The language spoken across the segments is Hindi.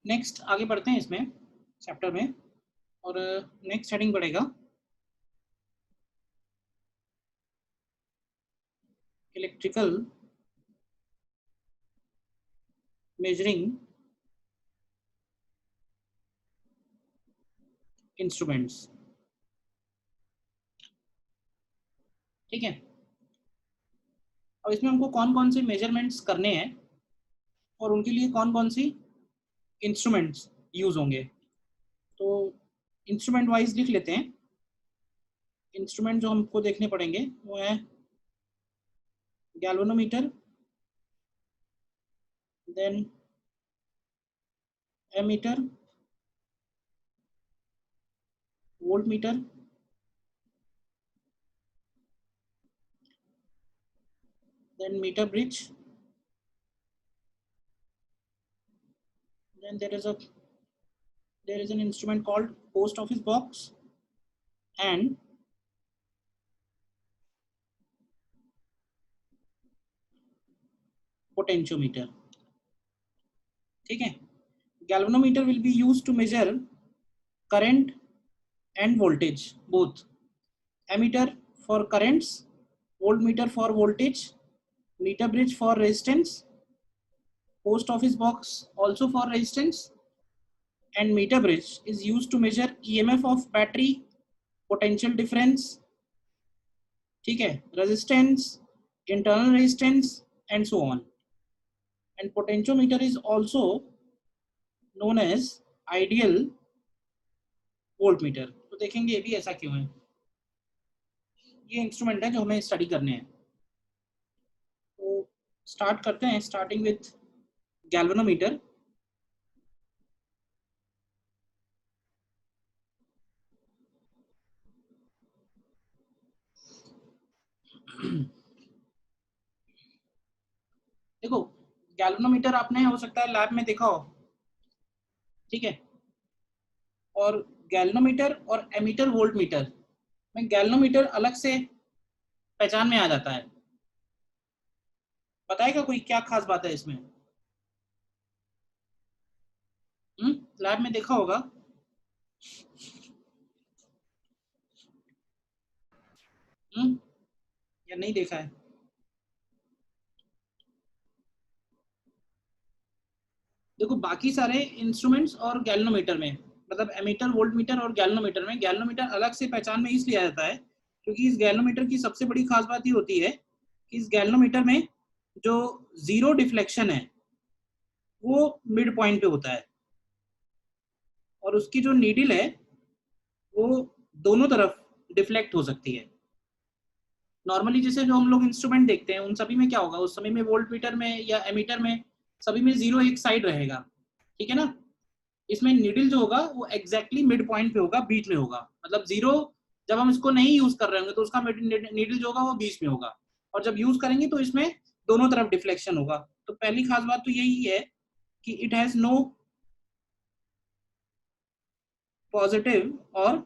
नेक्स्ट आगे बढ़ते हैं इसमें चैप्टर में, और नेक्स्ट हेडिंग पड़ेगा इलेक्ट्रिकल मेजरिंग इंस्ट्रूमेंट्स। ठीक है, अब इसमें हमको कौन कौन से मेजरमेंट्स करने हैं और उनके लिए कौन कौन सी इंस्ट्रूमेंट्स यूज होंगे, तो इंस्ट्रूमेंट वाइज लिख लेते हैं। इंस्ट्रूमेंट जो हमको देखने पड़ेंगे वो है galvanometer, then ammeter, voltmeter, then meter bridge, then there is an instrument called post office box and potentiometer। ठीक है, galvanometer will be used to measure current and voltage both, ammeter for currents, voltmeter for voltage, meter bridge for resistance, post office box also for resistance, and meter bridge is used to measure EMF of battery, potential difference, ठीक है, resistance, internal resistance and so on। And potentiometer is also known as ideal voltmeter। तो देखेंगे ये भी ऐसा क्यों है, ये इंस्ट्रूमेंट है जो हमें स्टडी करने हैं। तो स्टार्ट करते हैं, स्टार्टिंग विथ गैल्वेनोमीटर। देखो, गैल्वेनोमीटर आपने हो सकता है लैब में देखा हो, ठीक है, और गैल्वेनोमीटर और एमीटर वोल्टमीटर में गैल्वेनोमीटर अलग से पहचान में आ जाता है। बताएगा कोई क्या खास बात है इसमें? लैब में देखा होगा। या नहीं देखा है? देखो, बाकी सारे इंस्ट्रूमेंट्स और गैल्वेनोमीटर में, मतलब एमीटर, वोल्टमीटर और गैल्वेनोमीटर में, गैल्वेनोमीटर अलग से पहचान में इसलिए आ जाता है क्योंकि इस गैल्वेनोमीटर की सबसे बड़ी खास बात ये होती है कि इस गैल्वेनोमीटर में जो जीरो डिफ्लेक्शन है वो मिड पॉइंट पे होता है, और उसकी जो नीडल है वो दोनों तरफ डिफ्लेक्ट हो सकती है। नॉर्मली जैसे जो हम लोग इंस्ट्रूमेंट देखते हैं उन सभी में क्या होगा, उस समय में वोल्टमीटर में या एमीटर में सभी में जीरो एक साइड रहेगा, ठीक है ना। इसमें नीडल जो होगा वो एग्जैक्टली मिड पॉइंट पे होगा, बीच में होगा, मतलब जीरो जब हम इसको नहीं यूज कर रहे होंगे तो उसका नीडल जो होगा वो बीच में होगा, और जब यूज करेंगे तो इसमें दोनों तरफ डिफ्लेक्शन होगा। तो पहली खास बात तो यही है कि इट हैज नो पॉजिटिव और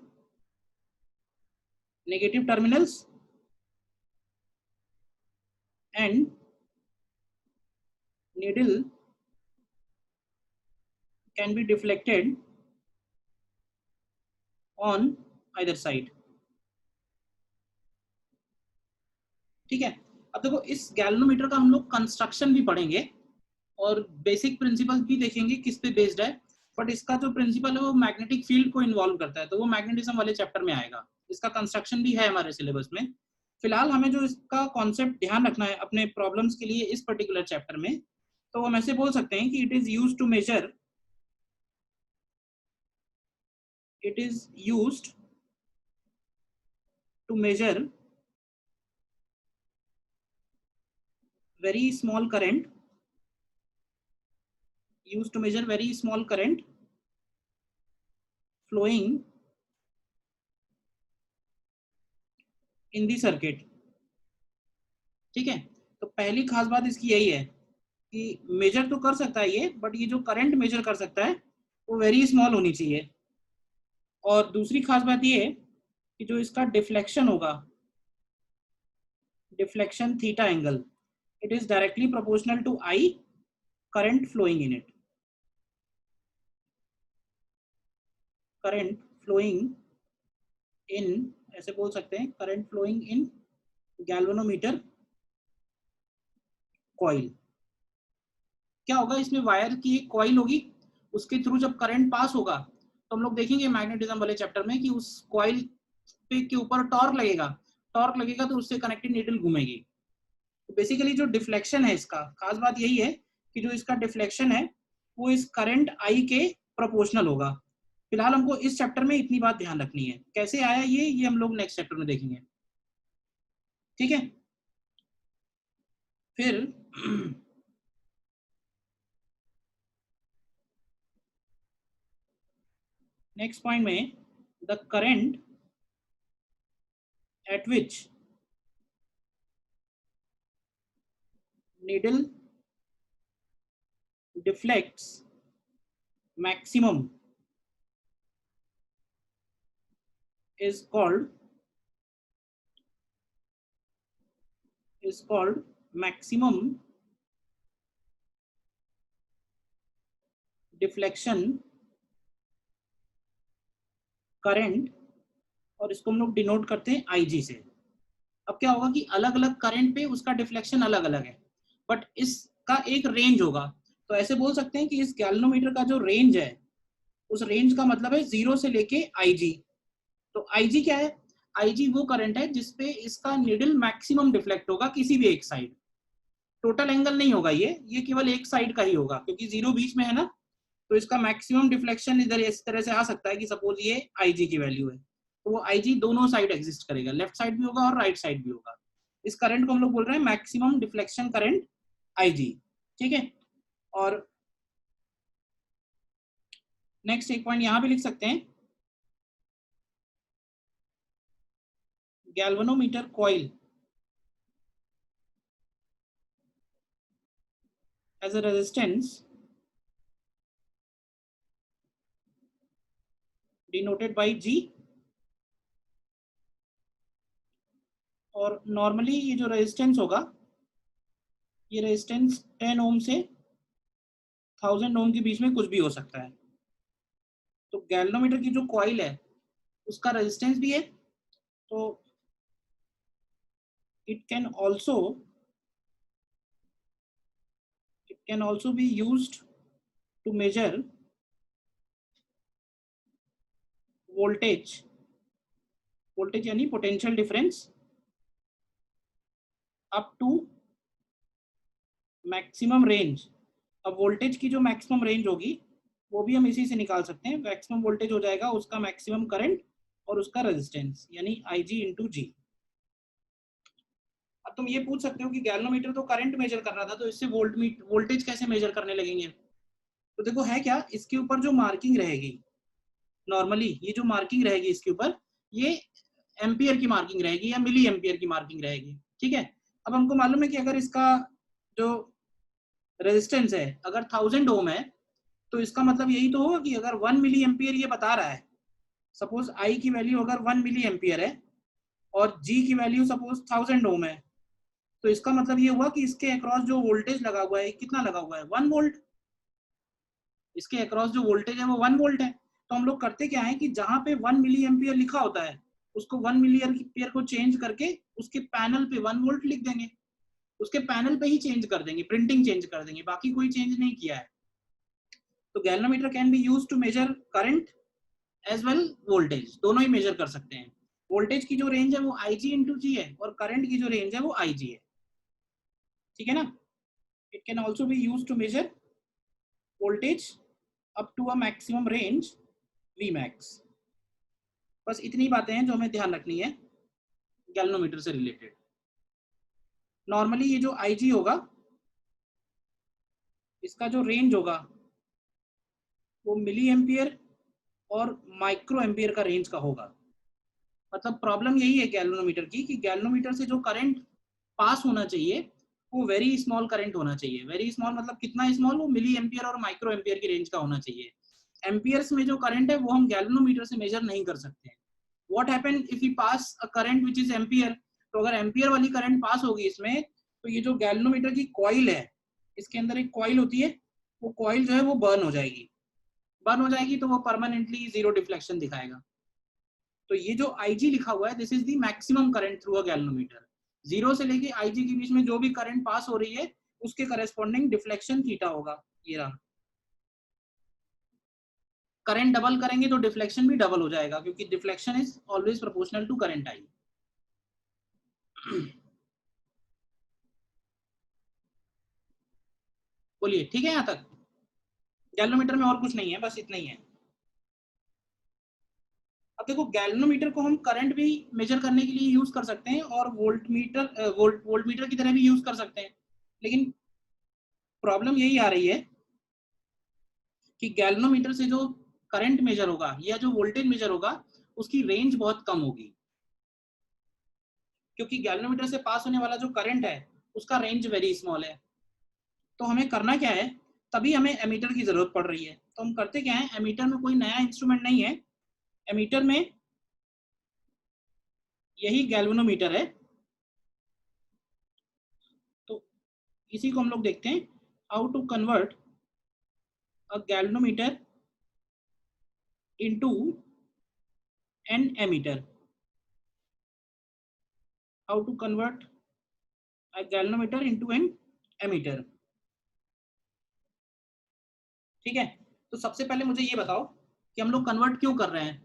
negative terminals and needle can be deflected on either side। ठीक है, अब देखो इस गैल्वेनोमीटर का हम लोग कंस्ट्रक्शन भी पढ़ेंगे और बेसिक प्रिंसिपल भी देखेंगे किस पे बेस्ड है, बट इसका जो प्रिंसिपल है वो मैग्नेटिक फील्ड को इन्वॉल्व करता है, तो वो मैग्नेटिज्म वाले चैप्टर में आएगा। इसका कंस्ट्रक्शन भी है हमारे सिलेबस में। फिलहाल हमें जो इसका कॉन्सेप्ट ध्यान रखना है अपने प्रॉब्लम्स के लिए इस पर्टिकुलर चैप्टर में, तो हम ऐसे बोल सकते हैं कि it is used to measure very small current used to measure very small current flowing in the circuit। ठीक है, तो पहली खास बात इसकी यही है कि मेजर तो कर सकता है ये, बट ये जो करंट मेजर कर सकता है वो वेरी स्मॉल होनी चाहिए। और दूसरी खास बात ये है कि जो इसका डिफ्लेक्शन होगा, deflection theta angle, it is directly proportional to I current flowing in it. Current flowing in, ऐसे बोल सकते हैं, current flowing in galvanometer coil. क्या होगा, इसमें वायर की एक कॉइल होगी, उसके थ्रू जब करंट पास होगा तो हम लोग देखेंगे मैग्नेटिज्म वाले चैप्टर में कि उस कॉइल पे के ऊपर टॉर्क लगेगा, टॉर्क लगेगा तो उससे कनेक्टेड नीडल घूमेगी। तो बेसिकली जो डिफ्लेक्शन है, इसका खास बात यही है कि जो इसका डिफ्लेक्शन है वो इस करंट आई के प्रोपोर्शनल होगा। फिलहाल हमको इस चैप्टर में इतनी बात ध्यान रखनी है। कैसे आया ये हम लोग नेक्स्ट चैप्टर में देखेंगे, ठीक है। फिर नेक्स्ट पॉइंट में, the current eight which needle deflects maximum is called maximum deflection current, और इसको हम लोग डिनोट करते हैं IG से। अब क्या होगा कि अलग अलग करंट पे उसका डिफ्लेक्शन अलग अलग है, बट इसका एक रेंज होगा। तो ऐसे बोल सकते हैं कि इस गैल्वेनोमीटर का जो रेंज है, उस रेंज का मतलब है 0 से लेके IG। तो IG क्या है, IG वो करंट है जिसपे इसका निडल मैक्सिमम डिफ्लेक्ट होगा किसी भी एक साइड। टोटल एंगल नहीं होगा ये केवल एक साइड का ही होगा, क्योंकि 0 बीच में है ना, तो इसका मैक्सिमम डिफ्लेक्शन इधर इस तरह से आ सकता है कि सपोज ये IG की वैल्यू है, तो वो IG दोनों साइड एग्जिस्ट करेगा, लेफ्ट साइड भी होगा और राइट साइड भी होगा। इस करंट को हम लोग बोल रहे हैं मैक्सिमम डिफ्लेक्शन करंट IG, ठीक है। और नेक्स्ट एक पॉइंट यहां पे लिख सकते हैं, galvanometer coil as a resistance denoted by G, और नॉर्मली ये जो रेजिस्टेंस होगा, ये रेजिस्टेंस 10 ओम से 1000 ओम के बीच में कुछ भी हो सकता है। तो गैल्वेनोमीटर की जो कॉइल है उसका रेजिस्टेंस भी है, तो it can also be used to measure voltage यानी potential difference up to maximum range. अब वोल्टेज की जो मैक्सिमम रेंज होगी वो भी हम इसी से निकाल सकते हैं। मैक्सिमम वोल्टेज हो जाएगा उसका मैक्सिमम करंट और उसका रेजिस्टेंस, यानी IG इंटू जी। अब तुम ये पूछ सकते हो कि गैल्वेनोमीटर तो करंट मेजर कर रहा था, तो इससे वोल्टेज कैसे मेजर करने लगेंगे। तो देखो है क्या, इसके ऊपर जो मार्किंग रहेगी, नॉर्मली ये जो मार्किंग रहेगी इसके ऊपर, ये एम्पियर की मार्किंग रहेगी या मिली एम्पियर की मार्किंग रहेगी, ठीक है। अब हमको मालूम है कि अगर इसका जो रेजिस्टेंस है अगर 1000 ओम है, तो इसका मतलब यही तो होगा कि अगर 1 मिली एम्पियर ये बता रहा है, सपोज I की वैल्यू अगर 1 मिली एम्पियर है और G की वैल्यू सपोज 1000 ओम है, तो इसका मतलब ये हुआ कि इसके अक्रॉस जो वोल्टेज लगा हुआ है कितना लगा हुआ है, 1 वोल्ट। इसके अक्रॉस जो वोल्टेज है वो 1 वोल्ट है। तो हम लोग करते क्या है कि जहां पे 1 मिली एम्पियर लिखा होता है उसको 1 मिली एम्पियर को चेंज करके उसके पैनल पे 1 वोल्ट लिख देंगे, उसके पैनल पे ही चेंज कर देंगे, प्रिंटिंग चेंज कर देंगे, बाकी कोई चेंज नहीं किया है। तो galvanometer can be used to measure current as well voltage, दोनों ही मेजर कर सकते हैं। वोल्टेज की जो रेंज है वो IG इंटू जी है और करंट की जो रेंज है वो IG है, ठीक है ना। It can also be use to measure voltage up to a maximum range Vmax। बस इतनी बातें हैं जो हमें ध्यान रखनी है गैल्वेनोमीटर से रिलेटेड। नॉर्मली ये जो IG होगा इसका जो रेंज होगा वो मिली एम्पियर और माइक्रो एम्पियर का रेंज का होगा। मतलब प्रॉब्लम यही है गैल्वेनोमीटर की कि गैल्वेनोमीटर से जो करंट पास होना चाहिए वो वेरी स्मॉल करंट होना चाहिए। वेरी स्मॉल मतलब कितना स्मॉल, वो मिली एम्पियर और माइक्रो एम्पियर की रेंज का होना चाहिए। एम्पियर्स में जो करंट है वो हम गैल्वेनोमीटर से मेजर नहीं कर सकते। What happen if we pass a current which is ampere, तो अगर एम्पियर वाली करंट पास होगी इसमें, तो ये जो गैल्वेनोमीटर की कॉइल है, इसके अंदर एक कॉइल होती है, वो कॉइल जो है वो बर्न हो जाएगी। बर्न हो जाएगी तो वो परमानेंटली जीरो डिफ्लेक्शन दिखाएगा। तो ये जो IG लिखा हुआ है, this is the maximum current through a galvanometer. Zero से लेके IG के बीच में जो भी करंट पास हो रही है उसके करस्पॉन्डिंग डिफ्लेक्शन थीटा होगा। ये रहा। करंट डबल करेंगे तो डिफ्लेक्शन भी डबल हो जाएगा, क्योंकि deflection is always proportional to current I. बोलिए, ठीक है? यहां तक गैल्वेनोमीटर में और कुछ नहीं है, बस इतना ही है। अब देखो, गैल्वेनोमीटर को हम करंट भी मेजर करने के लिए यूज कर सकते हैं और वोल्टमीटर की तरह भी यूज कर सकते हैं, लेकिन प्रॉब्लम यही आ रही है कि गैल्वेनोमीटर से जो करंट मेजर होगा या जो वोल्टेज मेजर होगा उसकी रेंज बहुत कम होगी, क्योंकि गैल्वेनोमीटर से पास होने वाला जो करंट है उसका रेंज वेरी स्मॉल है। तो हमें करना क्या है, तभी हमें एमीटर की जरूरत पड़ रही है। तो हम करते क्या है, एमीटर में कोई नया इंस्ट्रूमेंट नहीं है, एमीटर में यही गैल्वेनोमीटर है। तो इसी को हम लोग देखते हैं, how to convert a galvanometer into an ammeter. How to convert a galvanometer into an ammeter. ठीक है? तो सबसे पहले मुझे ये बताओ कि हम लोग कन्वर्ट क्यों कर रहे हैं।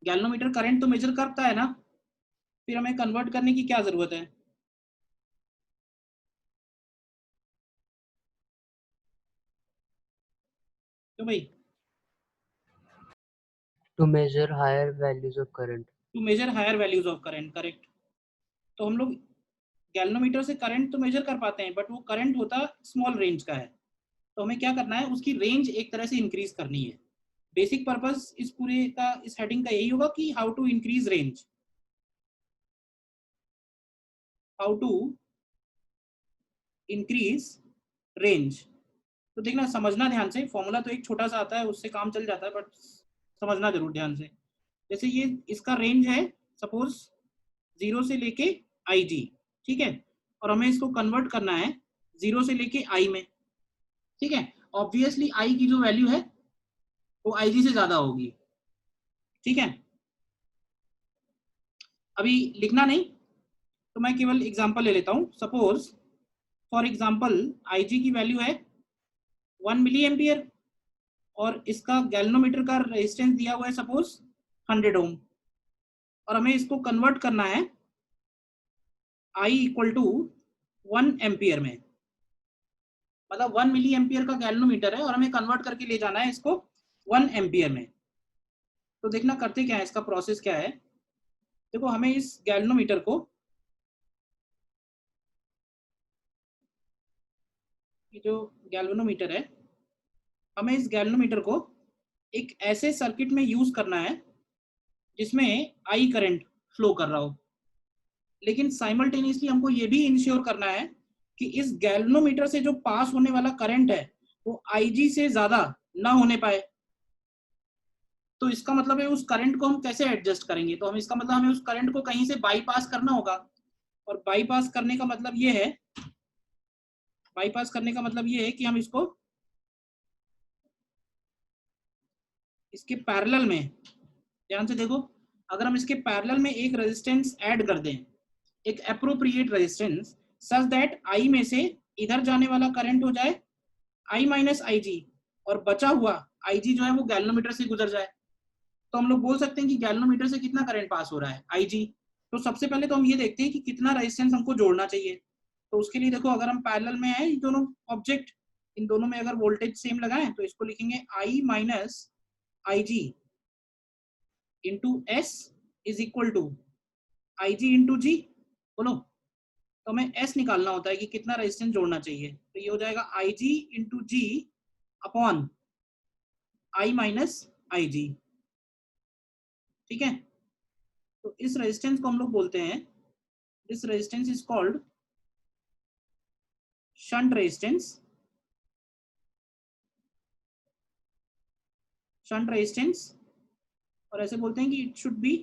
गैल्वेनोमीटर करंट तो मेजर करता है ना, फिर हमें कन्वर्ट करने की क्या जरूरत है? तो भाई, To measure higher values of current. To measure higher values of current, correct. तो हम लोग गैल्वेनोमीटर से करंट तो मेजर कर पाते हैं, बट वो करंट होता स्मॉल रेंज का है। तो हमें क्या करना है, उसकी रेंज एक तरह से इंक्रीज करनी है। बेसिक पर्पस इस पूरे का, इस हेडिंग का यही होगा कि how to increase range, how to increase range. तो देखना, समझना ध्यान से, फॉर्मूला तो एक छोटा सा आता है उससे काम चल जाता है, बट समझना जरूर ध्यान से। जैसे ये इसका रेंज है सपोज 0 से लेके IG, ठीक है? और हमें इसको कन्वर्ट करना है 0 से लेके I में, ठीक है? ऑब्वियसली I की जो वैल्यू है वो IG से ज्यादा होगी, ठीक है? अभी लिखना नहीं, तो मैं केवल एग्जांपल ले लेता हूं। सपोज फॉर एग्जांपल IG की वैल्यू है 1 मिली एम्पियर और इसका गैल्वेनोमीटर का रेजिस्टेंस दिया हुआ है सपोज 100 ओम, और हमें इसको कन्वर्ट करना है I इक्वल टू 1 एम्पियर में। मतलब 1 मिली एम्पियर का गैल्वेनोमीटर है और हमें कन्वर्ट करके ले जाना है इसको 1 एम्पियर में। तो देखना करते क्या है, इसका प्रोसेस क्या है। देखो, हमें इस गैल्वेनोमीटर को, ये जो गैल्वेनोमीटर है, हमें इस गैल्वेनोमीटर को एक ऐसे सर्किट में यूज करना है जिसमें आई करंट फ्लो कर रहा हो, लेकिन साइमल्टेनियसली हमको ये भी इंश्योर करना है कि इस गैल्वेनोमीटर से जो पास होने वाला करंट है वो IG से ज्यादा ना होने पाए। तो इसका मतलब है उस करंट को हम कैसे एडजस्ट करेंगे, तो हम इसका मतलब हमें उस करंट को कहीं से बाईपास करना होगा। और बाईपास करने का मतलब ये है, बाईपास करने का मतलब ये है कि हम इसको इसके पैरेलल में, ध्यान से देखो, अगर हम इसके पैरेलल में एक रेजिस्टेंस ऐड कर दें, एक appropriate resistance, such that I में से इधर जाने वाला करंट हो जाए I माइनस IG, और बचा हुआ IG जो है वो गैल्वेनोमीटर से गुजर जाए, तो हम लोग बोल सकते हैं कि गैल्वेनोमीटर से कितना करंट पास हो रहा है, IG। तो सबसे पहले तो हम ये देखते हैं कि कितना रेजिस्टेंस हमको जोड़ना चाहिए। तो उसके लिए देखो, अगर हम पैरेलल में है दोनों ऑब्जेक्ट, इन दोनों में अगर वोल्टेज सेम लगाएं तो इसको लिखेंगे I minus IG into S is equal to IG into G. बोलो, तो हमें S निकालना होता है कि कितना रेजिस्टेंस जोड़ना चाहिए। तो ये हो जाएगा IG into G upon I minus IG, ठीक है? तो इस रेजिस्टेंस को हम लोग बोलते हैं, this resistance is called shunt resistance. Shunt resistance, और ऐसे बोलते हैं कि it should be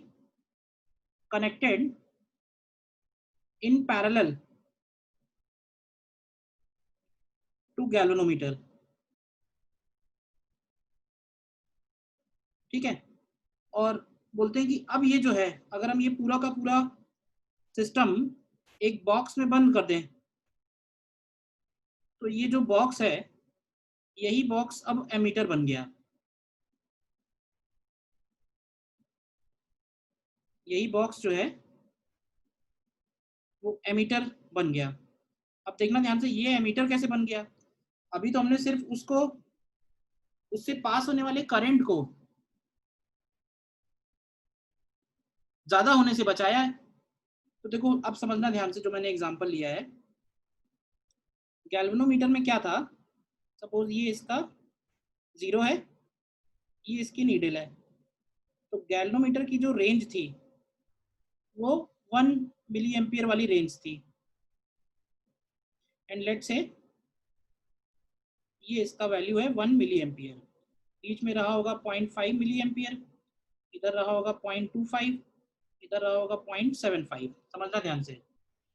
connected in parallel to galvanometer. ठीक है। और बोलते हैं कि अब ये जो है, अगर हम ये पूरा का पूरा सिस्टम एक बॉक्स में बंद कर दें, तो ये जो बॉक्स है, यही बॉक्स अब एमीटर बन गया। यही बॉक्स जो है वो एमीटर बन गया। अब देखना ध्यान से, ये एमीटर कैसे बन गया? अभी तो हमने सिर्फ उसको, उससे पास होने वाले करंट को ज्यादा होने से बचाया है। तो देखो अब समझना ध्यान से, जो मैंने एग्जांपल लिया है, गैल्वेनोमीटर में क्या था, सपोज ये इसका 0 है, ये इसकी नीडल है, तो गैल्वेनोमीटर की जो रेंज थी वो 1 मिली एम्पियर वाली रेंज थी। एंड लेट से ये इसका वैल्यू है 1 मिली एम्पियर, बीच में रहा होगा 0.5 मिली एम्पियर, इधर रहा होगा 0.25, इधर रहा होगा 0.75। समझना ध्यान से।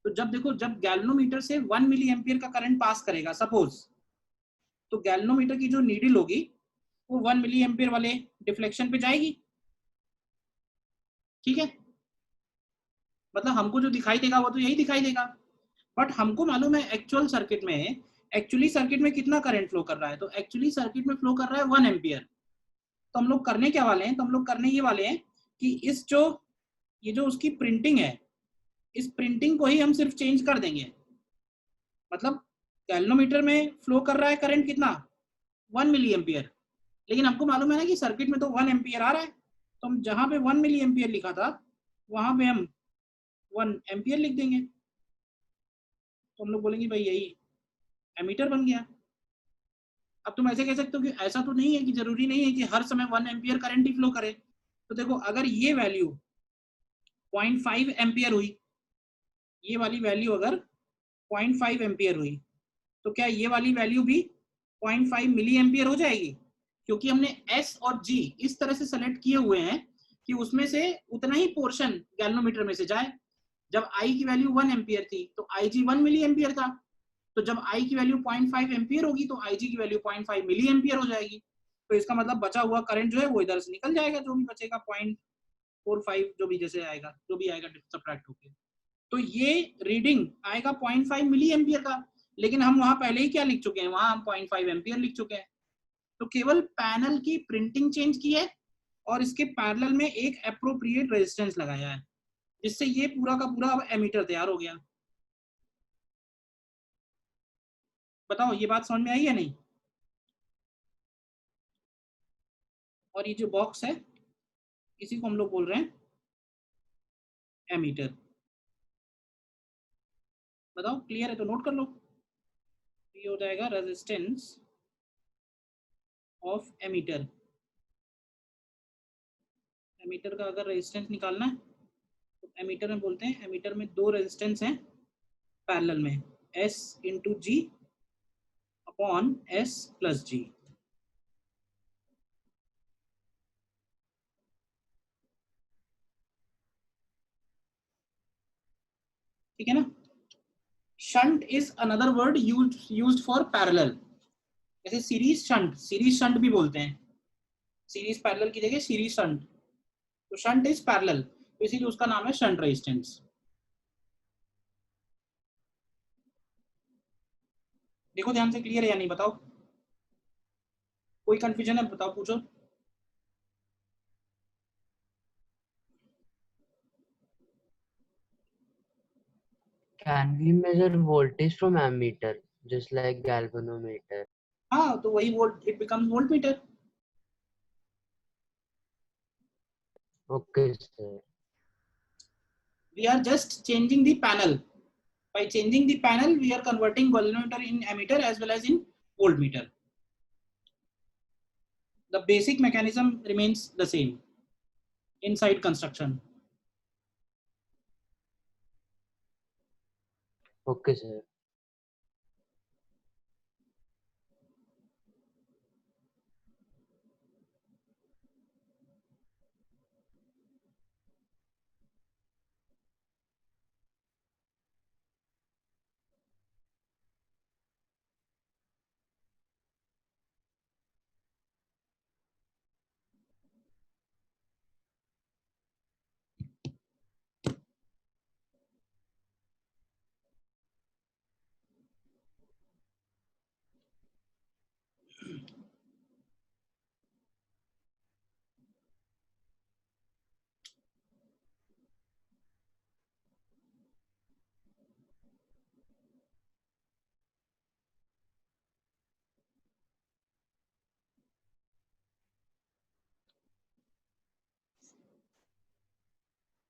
तो जब देखो, जब गैल्वेनोमीटर से 1 मिली एम्पियर का करंट पास करेगा सपोज, तो गैल्वेनोमीटर की जो नीडल होगी वो 1 मिली एम्पियर वाले डिफ्लेक्शन पे जाएगी। ठीक है, मतलब हमको जो दिखाई देगा वो तो यही दिखाई देगा, बट हमको मालूम है एक्चुअल सर्किट में, एक्चुअली सर्किट में कितना करंट फ्लो कर रहा है, तो एक्चुअली सर्किट में फ्लो कर रहा है 1 एम्पियर। तो हम लोग करने क्या वाले हैं, तो हम लोग करने ये वाले हैं कि इस जो, ये जो उसकी प्रिंटिंग है, इस प्रिंटिंग को ही हम सिर्फ चेंज कर देंगे। मतलब गैल्वेनोमीटर में फ्लो कर रहा है करंट कितना, 1 मिली एम्पियर, लेकिन हमको मालूम है ना कि सर्किट में तो 1 एम्पियर आ रहा है, तो हम जहां पे 1 मिली एम्पियर लिखा था वहां पे हम 1 एम्पियर लिख देंगे। तो हम लोग बोलेंगे भाई यही एमीटर बन गया। अब तुम ऐसे कह सकते हो कि ऐसा तो नहीं है, कि जरूरी नहीं है कि हर समय 1 एम्पियर करंट ही फ्लो करे। तो देखो, अगर ये वैल्यू 0.5 एम्पियर हुई, ये वाली वैल्यू अगर 0.5 एम्पियर हुई, तो क्या ये वाली वैल्यू भी 0.5 मिली एम्पियर हो जाएगी? क्योंकि हमने एस और जी इस तरह से सेलेक्ट किए हुए हैं कि उसमें से उतना ही पोर्शन गैल्वेनोमीटर में से जाए। जब आई की वैल्यू 1 एम्पियर थी तो आई जी 1 मिली एम्पियर था, तो जब आई की वैल्यू 0.5 एम्पियर होगी तो आई जी की वैल्यू 0.5 मिली एम्पियर हो जाएगी। तो इसका मतलब बचा हुआ करंट जो है वो इधर से निकल जाएगा, जो भी बचेगा 0.45, जो भी जैसे आएगा, जो भी आएगा सब्ट्रैक्ट होकर, तो ये रीडिंग आएगा 0.5 मिली एम्पियर का। लेकिन हम वहां पहले ही क्या लिख चुके हैं, वहां हम 0.5 एम्पियर लिख चुके हैं। तो केवल पैनल की प्रिंटिंग चेंज की है और इसके पैरेलल में एक एप्रोप्रिएट रेजिस्टेंस लगाया है, जिससे ये पूरा का पूरा अब एमीटर तैयार हो गया। बताओ ये बात समझ में आई या नहीं? और ये जो बॉक्स है, इसी को हम लोग बोल रहे हैं एमीटर। बताओ क्लियर है तो नोट कर लो। ये हो जाएगा रेजिस्टेंस ऑफ एमीटर। एमीटर का अगर रेजिस्टेंस निकालना है तो एमीटर में बोलते हैं, एमीटर में दो रेजिस्टेंस हैं पैरेलल में, S into G upon S plus जी। ठीक है ना? Shunt is another word used for parallel. जैसे सीरीज शंट, सीरीज शंट भी बोलते हैं, सीरीज पैरेलल की जगह सीरीज शंट। तो शंट इज पैरेलल, तो इसीलिए उसका नाम है शंट रेजिस्टेंस। देखो ध्यान से, क्लियर है या नहीं बताओ? कोई कंफ्यूजन है बताओ, पूछो। Can we measure voltage from ammeter, just like galvanometer? हाँ, तो वही volt, it becomes volt meter. Okay, sir. We are just changing the panel. By changing the panel, we are converting galvanometer in ammeter as well as in voltmeter. The basic mechanism remains the same inside construction. Okay, sir.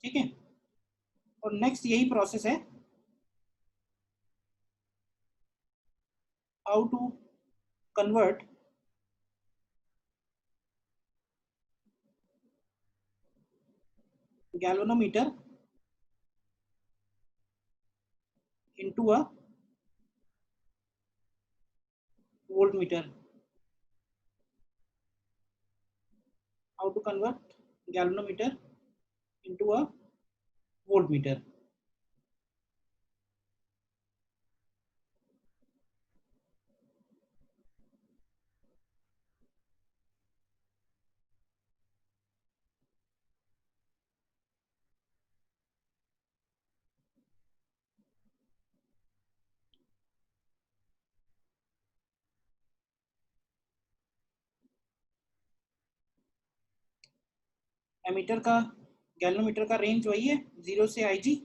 ठीक है। और नेक्स्ट यही प्रोसेस है, how to convert galvanometer into a voltmeter. How to convert galvanometer into a voltmeter. Ammeter का गैल्वेनोमीटर का रेंज वही है 0 से IG,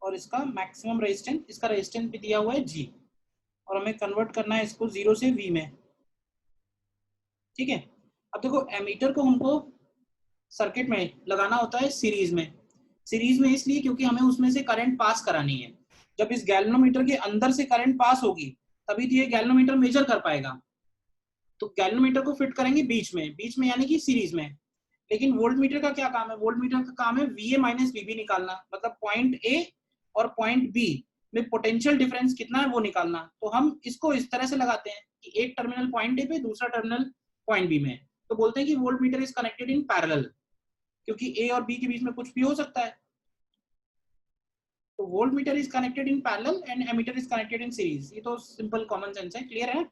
और इसका मैक्सिमम रेजिस्टेंस, इसका रेजिस्टेंस भी दिया हुआ है G, और हमें कन्वर्ट करना है इसको 0 से V में। ठीक है। अब देखो एमीटर को हमको सर्किट में लगाना होता है सीरीज में। सीरीज में इसलिए क्योंकि हमें उसमें से करंट पास करानी है। जब इस गैल्वेनोमीटर के अंदर से करंट पास होगी तभी तो ये गैल्वेनोमीटर मेजर कर पाएगा। तो गैल्वेनोमीटर को फिट करेंगे बीच में यानी कि सीरीज में। लेकिन वोल्टमीटर का क्या काम है? वोल्टमीटर का काम है VA माइनस VB निकालना, मतलब पॉइंट A और पॉइंट B में पोटेंशियल डिफरेंस कितना है वो निकालना। तो हम इसको इस तरह से लगाते हैं कि एक टर्मिनल पॉइंट A पे, दूसरा टर्मिनल पॉइंट B में, तो बोलते हैं कि voltmeter is connected in parallel, क्योंकि A और B के बीच में कुछ भी हो सकता है। तो voltmeter is connected in parallel and ammeter is connected in series. ये तो सिंपल कॉमन सेंस है, क्लियर है।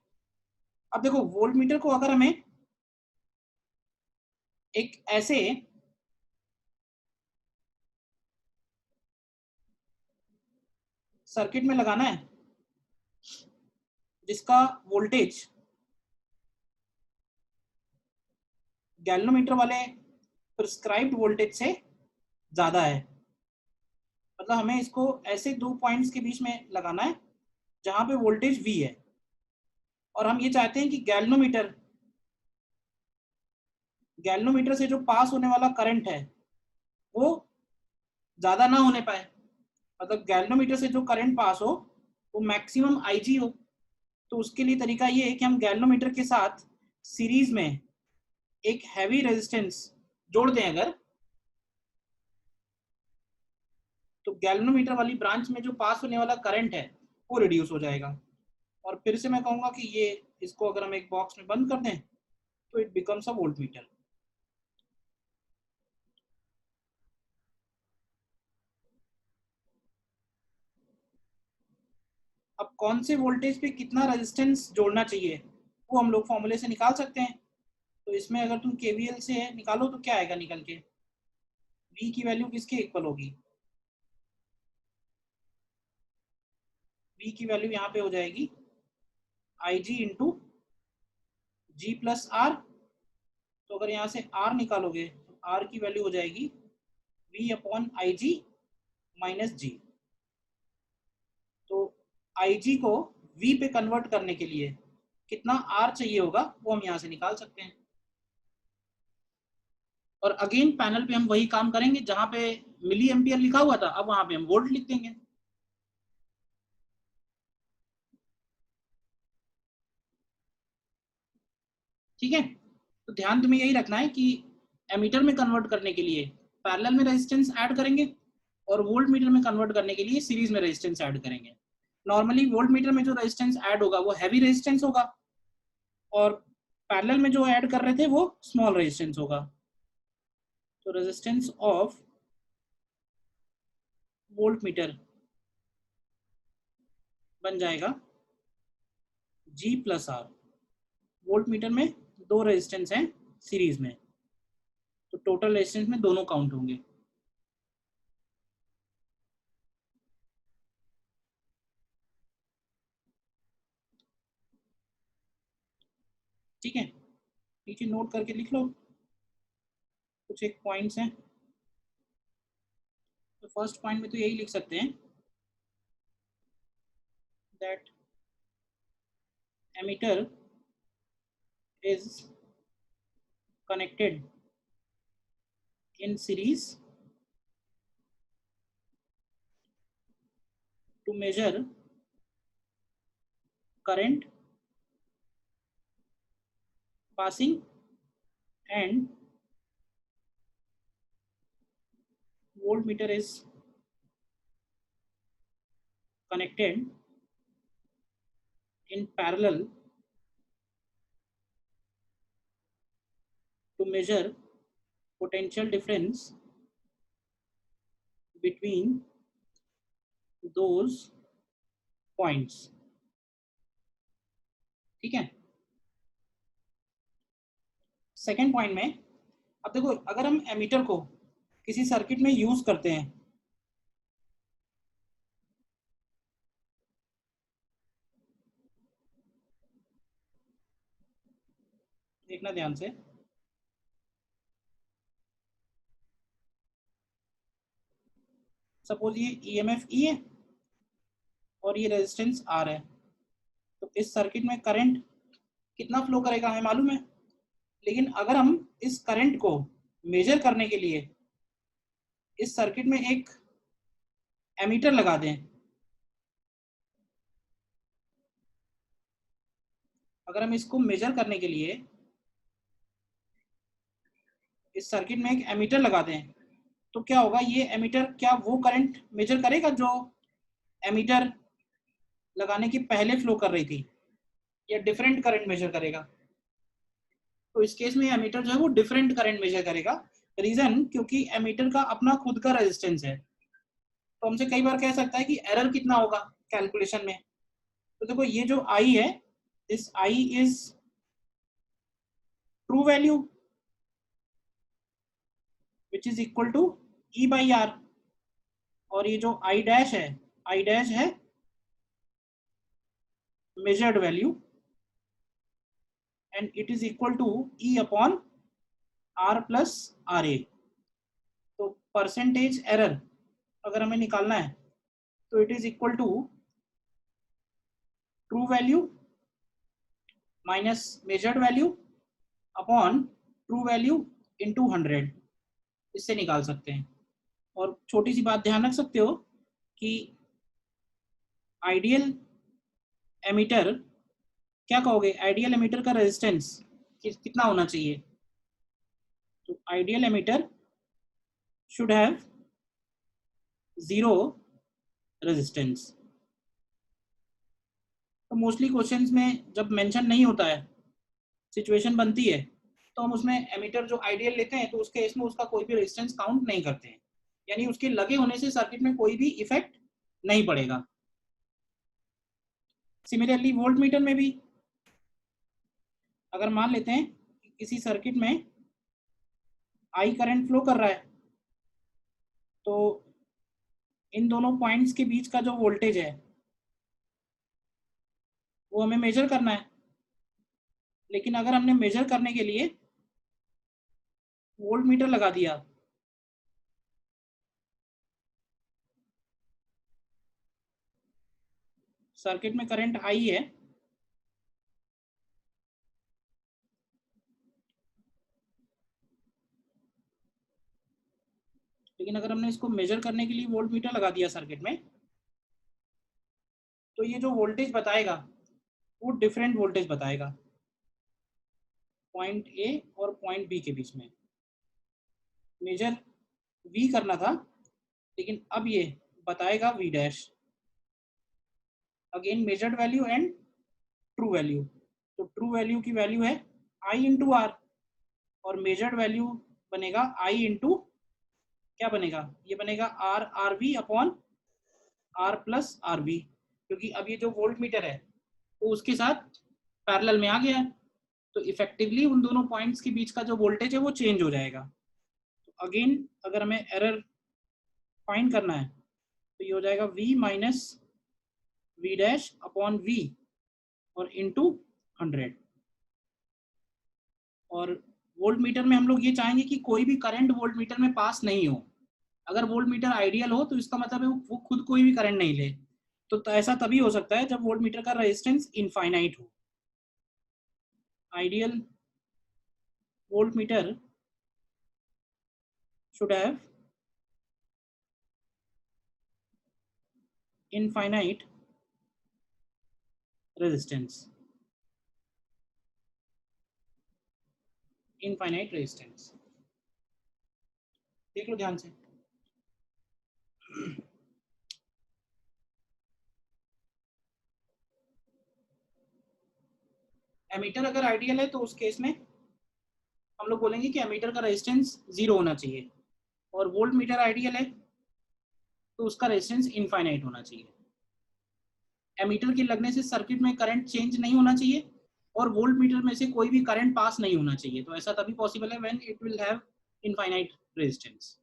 अब देखो वोल्टमीटर को अगर हमें एक ऐसे सर्किट में लगाना है जिसका वोल्टेज गैल्वेनोमीटर वाले प्रिस्क्राइब्ड वोल्टेज से ज्यादा है, मतलब हमें इसको ऐसे दो पॉइंट्स के बीच में लगाना है जहां पे वोल्टेज V है, और हम ये चाहते हैं कि गैल्वेनोमीटर से जो पास होने वाला करंट है वो ज्यादा ना होने पाए, मतलब गैल्वेनोमीटर से जो करंट पास हो वो मैक्सिमम IG हो। तो उसके लिए तरीका ये है कि हम गैल्वेनोमीटर के साथ सीरीज में एक हैवी रेजिस्टेंस जोड़ दें अगर, तो गैल्वेनोमीटर वाली ब्रांच में जो पास होने वाला करंट है वो रिड्यूस हो जाएगा। और फिर से मैं कहूंगा कि ये, इसको अगर हम एक बॉक्स में बंद कर दें तो इट बिकम्स अ वोल्टमीटर। अब कौन से वोल्टेज पे कितना रेजिस्टेंस जोड़ना चाहिए वो हम लोग फॉर्मूले से निकाल सकते हैं। तो इसमें अगर तुम KVL से निकालो तो क्या आएगा निकल के, V की वैल्यू किसके इक्वल होगी? V की वैल्यू यहाँ पे हो जाएगी IG into G plus R। तो अगर यहाँ से R निकालोगे तो R की वैल्यू हो जाएगी V upon IG minus G। तो IG को V पे कन्वर्ट करने के लिए कितना R चाहिए होगा वो हम यहाँ से निकाल सकते हैं। और अगेन पैनल पे हम वही काम करेंगे, जहां पे मिली एम्पियर लिखा हुआ था अब वहां पे हम वोल्ट लिख देंगे। ठीक है। तो ध्यान तुम्हें यही रखना है कि एमीटर में कन्वर्ट करने के लिए पैरेलल में रेजिस्टेंस ऐड करेंगे और वोल्ट मीटर में कन्वर्ट करने के लिए सीरीज में रेजिस्टेंस ऐड करेंगे। नॉर्मली वोल्ट मीटर में जो रेजिस्टेंस ऐड होगा वो हैवी रेजिस्टेंस होगा, और पैरेलल में जो ऐड कर रहे थे वो स्मॉल रेजिस्टेंस होगा। तो रेजिस्टेंस ऑफ वोल्ट मीटर बन जाएगा G plus R। Volt meter में दो रेजिस्टेंस हैं सीरीज में, तो टोटल रेजिस्टेंस में दोनों काउंट होंगे। ठीक है, नीचे नोट करके लिख लो, कुछ एक पॉइंट्स हैं। तो फर्स्ट पॉइंट में तो यही लिख सकते हैं that ammeter is connected in series to measure current passing and voltmeter is connected in parallel to measure potential difference between those points. ठीक है। सेकेंड पॉइंट में अब देखो, अगर हम एमीटर को किसी सर्किट में यूज करते हैं, देखना ध्यान से, सपोज ये ईएमएफ ई है और ये रेजिस्टेंस आर है, तो इस सर्किट में करंट कितना फ्लो करेगा हमें मालूम है। लेकिन अगर हम इस करंट को मेजर करने के लिए इस सर्किट में एक एमीटर लगा दें, अगर हम इसको मेजर करने के लिए इस सर्किट में एक एमीटर लगा दें, तो क्या होगा, ये एमीटर क्या वो करंट मेजर करेगा जो एमीटर लगाने के पहले फ्लो कर रही थी, या डिफरेंट करंट मेजर करेगा? तो इस केस में एमीटर जो है वो डिफरेंट करंट मेजर करेगा। रीजन, क्योंकि एमीटर का अपना खुद का रेजिस्टेंस है। तो हमसे कई बार कह सकता है कि एरर कितना होगा कैलकुलेशन में। तो देखो, ये जो आई है, this I is true value which is equal to E by R, और ये जो आई डैश है measured value and it is equal to E upon R plus RA। तो परसेंटेज एरर अगर हमें निकालना है तो it is equal to true value minus measured value upon true value into 100, इससे निकाल सकते हैं। और छोटी सी बात ध्यान रख सकते हो कि आइडियल एमीटर, क्या कहोगे, आइडियल एमीटर का रेजिस्टेंस कितना होना चाहिए? तो ideal ammeter should have 0 resistance. तो मोस्टली क्वेश्चंस में जब मेंशन नहीं होता है, सिचुएशन बनती है, तो हम उसमें एमीटर जो आइडियल लेते हैं तो उसके इसमें उसका कोई भी रेजिस्टेंस काउंट नहीं करते हैं, यानी उसके लगे होने से सर्किट में कोई भी इफेक्ट नहीं पड़ेगा। सिमिलरली वोल्ट मीटर में भी अगर मान लेते हैं कि किसी सर्किट में आई करंट फ्लो कर रहा है, तो इन दोनों पॉइंट्स के बीच का जो वोल्टेज है वो हमें मेजर करना है। लेकिन अगर हमने मेजर करने के लिए वोल्ट मीटर लगा दिया, सर्किट में करंट आई है, लेकिन अगर हमने इसको मेजर करने के लिए वोल्ट मीटर लगा दिया सर्किट में, तो ये जो वोल्टेज बताएगा वो डिफरेंट वोल्टेज बताएगा पॉइंट ए और पॉइंट बी के बीच में। मेजर वी करना था, लेकिन अब ये बताएगा V dash. Again measured value and true value, तो ट्रू वैल्यू की वैल्यू है आई इंटू आर, और मेजर्ड वैल्यू बनेगा आई इंटू, क्या बनेगा, ये बनेगा R R B upon R plus R B, क्योंकि अब ये जो वोल्ट मीटर है वो उसके साथ पैरेलल में आ गया है, तो इफेक्टिवली उन दोनों पॉइंट्स के बीच का जो वोल्टेज है वो चेंज हो जाएगा। तो अगेन अगर हमें एरर फाइंड करना है तो ये हो जाएगा v minus V dash upon V और इंटू 100। और वोल्ट मीटर में हम लोग ये चाहेंगे कि कोई भी करंट वोल्ट मीटर में पास नहीं हो। अगर वोल्ट मीटर आइडियल हो तो इसका मतलब है वो खुद कोई भी करंट नहीं ले। तो ऐसा तभी हो सकता है जब वोल्ट मीटर का रेजिस्टेंस इनफाइनाइट हो। Ideal volt meter should have infinite resistance, infinite resistance. देख लो ध्यान से। एमीटर अगर आइडियल है तो उस केस में हम लोग बोलेंगे कि एमीटर का रेजिस्टेंस 0 होना चाहिए, और वोल्ट मीटर आइडियल है तो उसका रेजिस्टेंस इनफाइनाइट होना चाहिए। एमीटर के लगने से सर्किट में करंट चेंज नहीं होना चाहिए, और वोल्ट मीटर में से कोई भी करंट पास नहीं होना चाहिए। तो ऐसा तभी पॉसिबल है when it will have infinite resistance.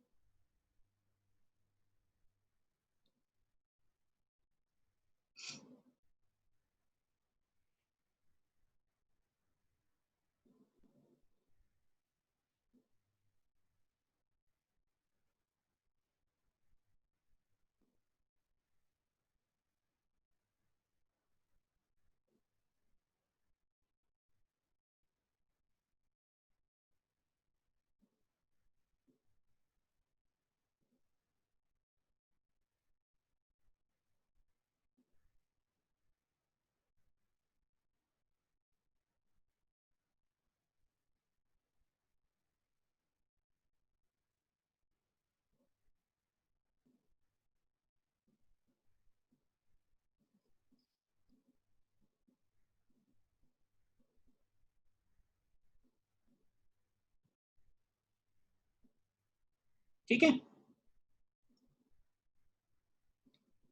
ठीक है,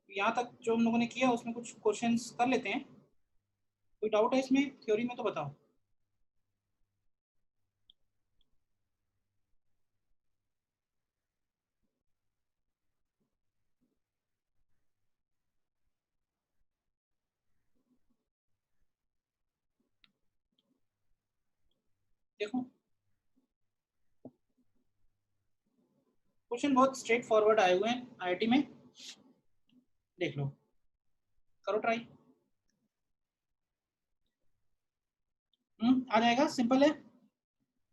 यहाँ तक जो हम लोगों ने किया उसमें कुछ क्वेश्चंस कर लेते हैं। कोई डाउट है इसमें थ्योरी में तो बताओ। देखो क्वेश्चन बहुत स्ट्रेट फॉरवर्ड आए हुए हैं आईआईटी में, देख लो, करो ट्राई। आ जाएगा, सिंपल है।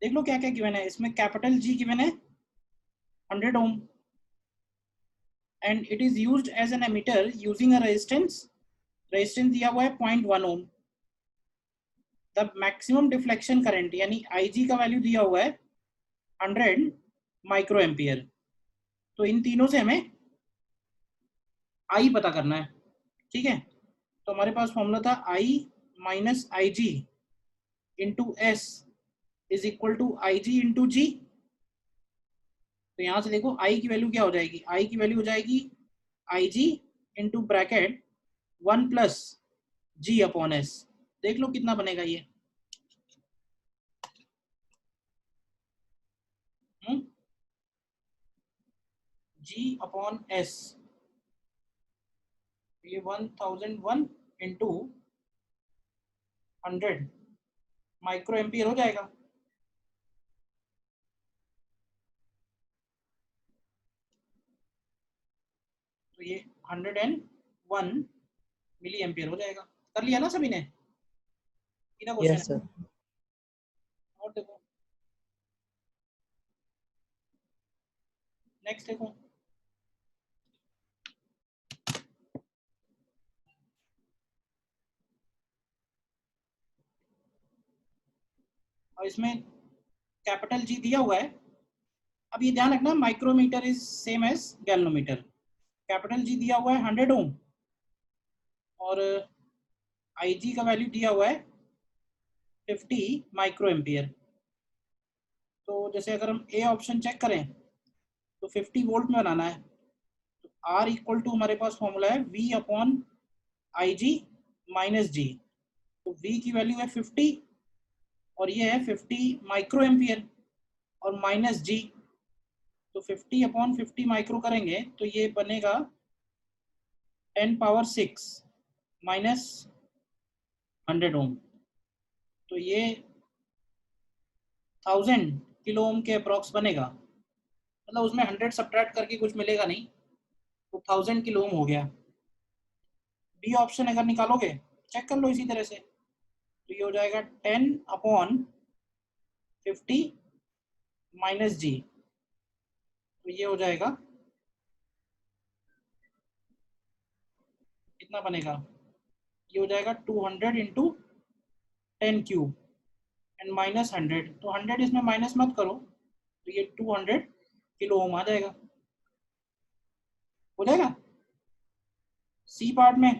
देख लो क्या क्या गिवन है इसमें। कैपिटल जी गिवन है 100 ohm, and it is used as an ammeter using a resistance, resistance दिया हुआ है 0.1 ohm. The maximum deflection current यानी आईजी का वैल्यू दिया हुआ है 100 माइक्रो एम्पियर। तो इन तीनों से हमें आई पता करना है, ठीक है। तो हमारे पास फॉर्मूला था I minus I G into S is equal to I G into G. तो यहाँ से देखो आई की वैल्यू क्या हो जाएगी, आई की वैल्यू हो जाएगी I G into bracket 1 plus ji upon S. देख लो कितना बनेगा ये। जी अपॉन एस, ये 1001 इंटू 100 माइक्रो एम्पियर हो जाएगा। तो ये 101 मिली एम्पियर हो जाएगा। कर लिया ना सभी ने? कितना क्वेश्चन यस है? सर। और देखो नेक्स्ट देखो। और इसमें कैपिटल जी दिया हुआ है। अब ये ध्यान रखना, micrometer is same as galvanometer. Capital G दिया हुआ है 100 ओम, और आई जी का वैल्यू दिया हुआ है 50 माइक्रो एम्पियर। तो जैसे अगर हम ए ऑप्शन चेक करें तो 50 वोल्ट में बनाना है। तो आर इक्वल टू हमारे पास फॉर्मूला है V upon I G minus G. तो वी की वैल्यू है 50 और ये है 50 माइक्रो एम्पियर, और माइनस जी। तो 50 अपॉन 50 माइक्रो करेंगे तो ये बनेगा 10 पावर 6 माइनस 100 ओम। तो ये 1000 किलो ओम के अप्रॉक्स बनेगा। मतलब उसमें 100 सब्ट्रैक्ट करके कुछ मिलेगा नहीं, तो 1000 किलो ओम हो गया। बी ऑप्शन अगर निकालोगे, चेक कर लो इसी तरह से, तो ये हो जाएगा 10 अपॉन 50 माइनस जी। तो ये हो जाएगा कितना बनेगा, ये हो जाएगा 200 इंटू 10 क्यूब एंड माइनस 100, तो 100 इसमें माइनस मत करो, तो ये 200 किलो ओम आ जाएगा। हो जाएगा। सी पार्ट में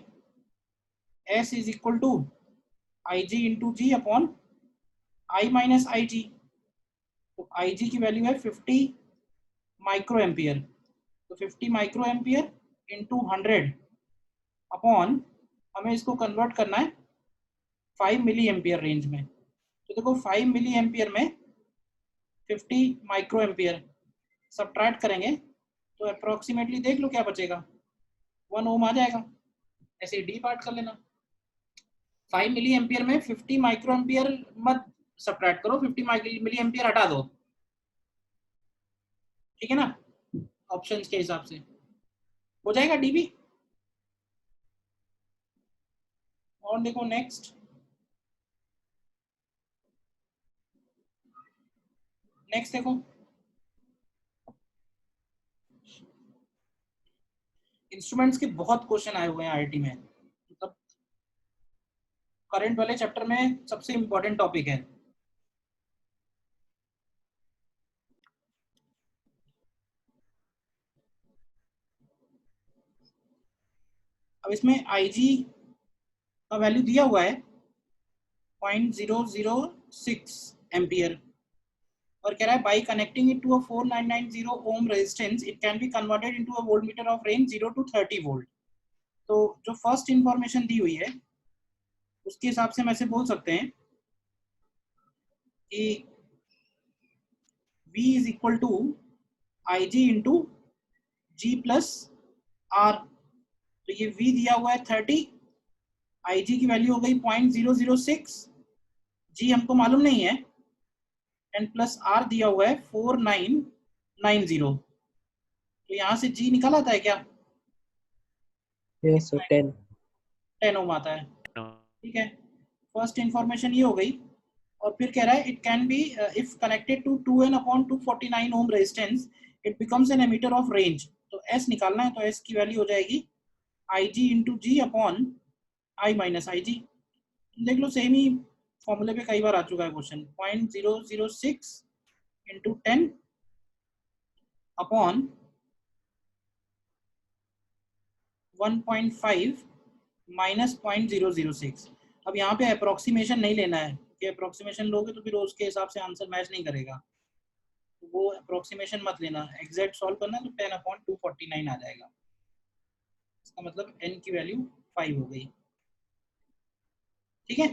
S is equal to I G into G upon I minus I G, तो आई जी की वैल्यू है 50 माइक्रो एम्पियर, तो 50 माइक्रो एम्पियर इंटू 100 अपॉन, हमें इसको कन्वर्ट करना है 5 मिली एम्पियर रेंज में, तो देखो 5 मिली एम्पियर में 50 माइक्रो एम्पियर सब्ट्रैक्ट करेंगे तो अप्रोक्सीमेटली देख लो क्या बचेगा, 1 ओम आ जाएगा। ऐसे डी पार्ट कर लेना। 5 मिली एम्पियर में 50 माइक्रो एम्पियर मत सब्ट्रैक्ट करो, 50 मिली एम्पियर हटा दो, ठीक है ना, ऑप्शंस के हिसाब से हो जाएगा डीबी। और देखो नेक्स्ट, देखो इंस्ट्रूमेंट्स के बहुत क्वेश्चन आए हुए हैं आईआईटी में, मतलब करंट वाले चैप्टर में सबसे इंपॉर्टेंट टॉपिक है। अब इसमें IG का वैल्यू दिया हुआ है 0.006 एम्पियर और कह रहा है by connecting it to a 4990 ohm resistance it can be converted into a voltmeter of range 0 to 30 volt. तो जो फर्स्ट इंफॉर्मेशन दी हुई है उसके हिसाब से हम ऐसे बोल सकते हैं कि V is equal to I G into G plus R, तो ये V दिया हुआ है 30, आई जी की वैल्यू हो गई 0.006, जी हमको मालूम नहीं है, एंड प्लस आर दिया हुआ है 4990, तो यहाँ से जी निकल आता है क्या, Yes, so 10. 10 ओम आता है, ठीक है। फर्स्ट इंफॉर्मेशन ये हो गई। और फिर कह रहा है it can be if connected to 2n upon 249 ohm resistance it becomes an ammeter of range, तो एस निकालना है, तो एस की वैल्यू हो जाएगी I G into G upon I minus I G. देख लो सेम ही फॉर्मूले पे कई बार आ चुका है क्वेश्चन, 0.006 इंटू 10 अपॉन 1.5 माइनस 0.006। अब यहाँ पे अप्रोक्सीमेशन नहीं लेना है, कि अप्रोक्सीमेशन लोगे तो फिर उसके हिसाब से आंसर मैच नहीं करेगा, तो वो अप्रोक्सीमेशन मत लेना, एग्जैक्ट सॉल्व करना तो 10 अपॉन 249 आ जाएगा, इसका मतलब n की वैल्यू 5 हो गई, ठीक है।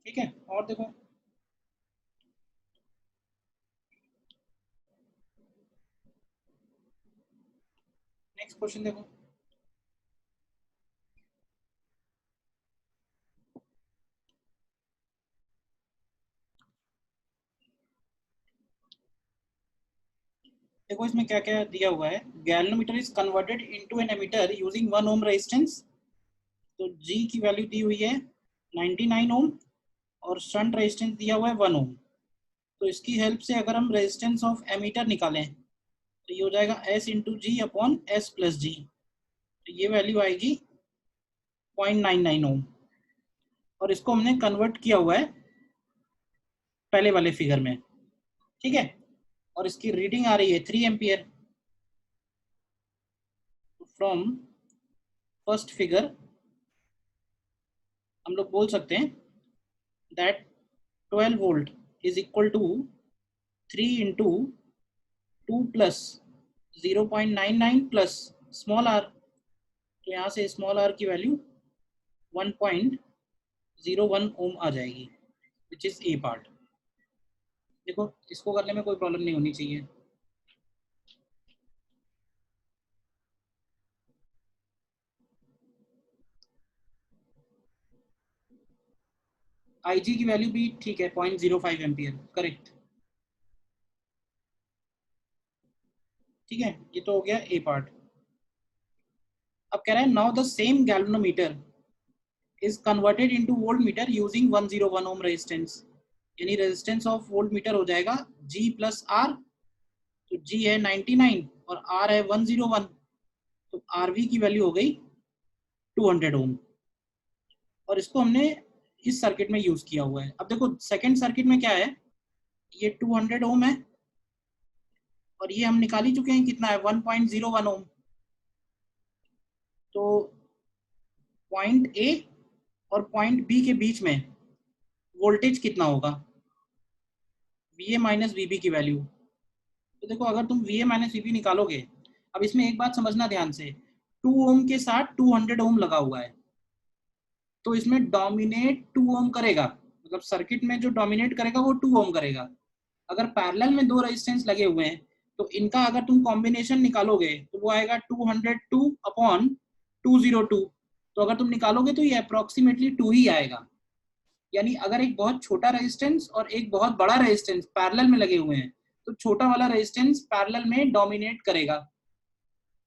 ठीक है, और देखो नेक्स्ट क्वेश्चन देखो, देखो इसमें क्या क्या दिया हुआ है, galvanometer is converted into an ammeter using 1 ohm resistance, तो G की वैल्यू दी हुई है 99 ओम और शंट रेजिस्टेंस दिया हुआ है 1 ओम, तो इसकी हेल्प से अगर हम रेजिस्टेंस ऑफ एमीटर निकालें तो ये हो जाएगा S into G upon S plus जी, तो ये वैल्यू आएगी 0.99 ओम, और इसको हमने कन्वर्ट किया हुआ है पहले वाले फिगर में, ठीक है। और इसकी रीडिंग आ रही है 3 एम्पियर। फ्रॉम फर्स्ट फिगर हम लोग बोल सकते हैं that 12 volt is equal to 3 into 2 plus 0.99 plus small R, तो यहाँ से स्मॉल आर की वैल्यू 1.01 ओम आ जाएगी, विच इज ए पार्ट। देखो इसको करने में कोई प्रॉब्लम नहीं होनी चाहिए। IG की वैल्यू भी ठीक है 0.05 एम्पियर, करेक्ट, ठीक है, ये तो हो गया ए पार्ट। अब कह रहा है now the same galvanometer is converted into voltmeter using 101 ohm resistance, यानी रेजिस्टेंस ऑफ वोल्टमीटर हो जाएगा G प्लस R, तो G है 99 और R है 101, तो RV की वैल्यू हो गई 200 ओम, और इसको हमने इस सर्किट में यूज किया हुआ है। अब देखो सेकंड सर्किट में क्या है, ये 200 ओम है और ये हम निकाल ही चुके हैं कितना है 1.01 ओम, तो पॉइंट ए और पॉइंट बी के बीच में वोल्टेज कितना होगा, VA माइनस VB की वैल्यू। तो देखो अगर तुम VA माइनस VB निकालोगे, अब इसमें एक बात समझना ध्यान से, 2 ओम के साथ 200 ओम लगा हुआ है, तो इसमें डोमिनेट 2 ओम करेगा, मतलब सर्किट में जो डोमिनेट करेगा वो 2 ओम करेगा। अगर पैरेलल में दो रेजिस्टेंस लगे हुए हैं तो इनका अगर तुम कॉम्बिनेशन निकालोगे तो वो आएगा 202 अपॉन 202, तो अगर तुम निकालोगे तो ये अप्रोक्सीमेटली 2 ही आएगा। यानी अगर एक बहुत छोटा रेजिस्टेंस और एक बहुत बड़ा रेजिस्टेंस पैरेलल में लगे हुए हैं तो छोटा वाला रेजिस्टेंस पैरेलल में डोमिनेट करेगा,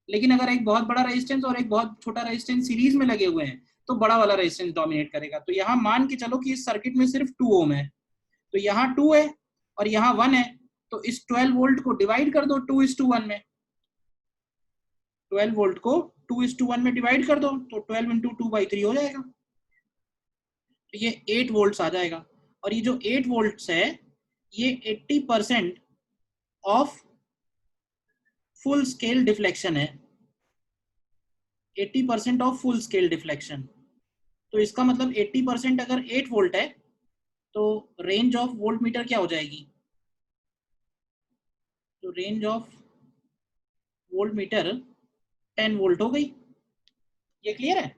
लेकिन अगर एक बहुत बड़ा रेजिस्टेंस और एक बहुत छोटा रेजिस्टेंस सीरीज में लगे हुए हैं तो बड़ा वाला रेजिस्टेंस डोमिनेट करेगा। तो यहाँ मान के चलो कि इस सर्किट में सिर्फ 2 ओम है, तो यहाँ 2 है और यहाँ 1 है, तो इस 12 वोल्ट को डिवाइड कर दो 2:1 में, 12 वोल्ट को 2:1 में डिवाइड कर दो तो 12 इंटू 2/3 हो जाएगा, तो ये 8 वोल्ट्स आ जाएगा। और ये जो 8 वोल्ट्स है ये 80% ऑफ फुल स्केल डिफ्लेक्शन है, 80% ऑफ फुल स्केल डिफ्लेक्शन। तो इसका मतलब 80% अगर 8 वोल्ट है तो रेंज ऑफ वोल्ट मीटर क्या हो जाएगी, तो range of volt meter 10 volt हो गई। ये क्लियर है,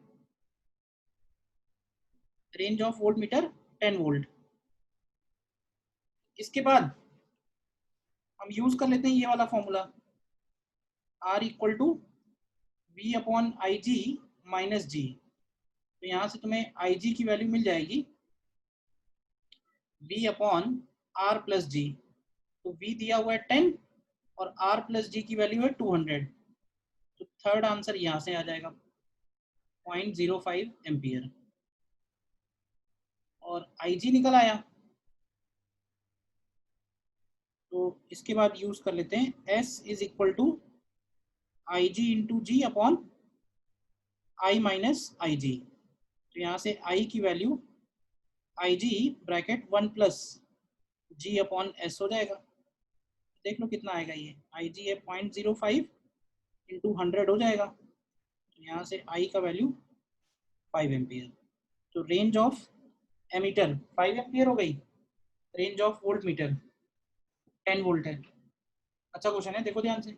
range of volt meter 10 volt. इसके बाद हम यूज कर लेते हैं ये वाला formula, R equal to V upon IG minus G। तो यहाँ से तुम्हें IG की वैल्यू मिल जाएगी V upon R plus G, तो V दिया हुआ है 10 और R प्लस G की वैल्यू है 200, तो थर्ड आंसर यहाँ से आ जाएगा 0.05 एम्पियर, और IG निकल आया। तो इसके बाद यूज कर लेते हैं S is equal to IG into G upon I minus IG, तो यहाँ से I की वैल्यू IG bracket 1 plus G upon S हो जाएगा। देख लो कितना आएगा, ये IG है 0.05 इंटू 100 हो जाएगा, तो यहाँ से I का वैल्यू 5 एम्पियर। तो रेंज ऑफ एमीटर 5 एम्पियर हो गई, range of volt meter 10 volt है। अच्छा क्वेश्चन है, देखो ध्यान से,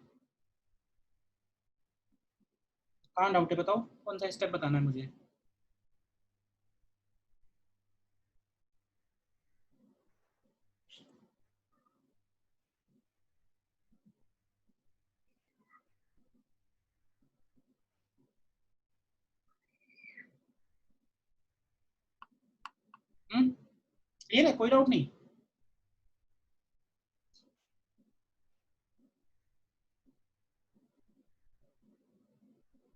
कहाँ डाउट है बताओ, कौन सा स्टेप बताना है मुझे। क्लियर है, कोई डाउट नहीं।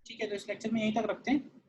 ठीक है, तो इस लेक्चर में यहीं तक रखते हैं।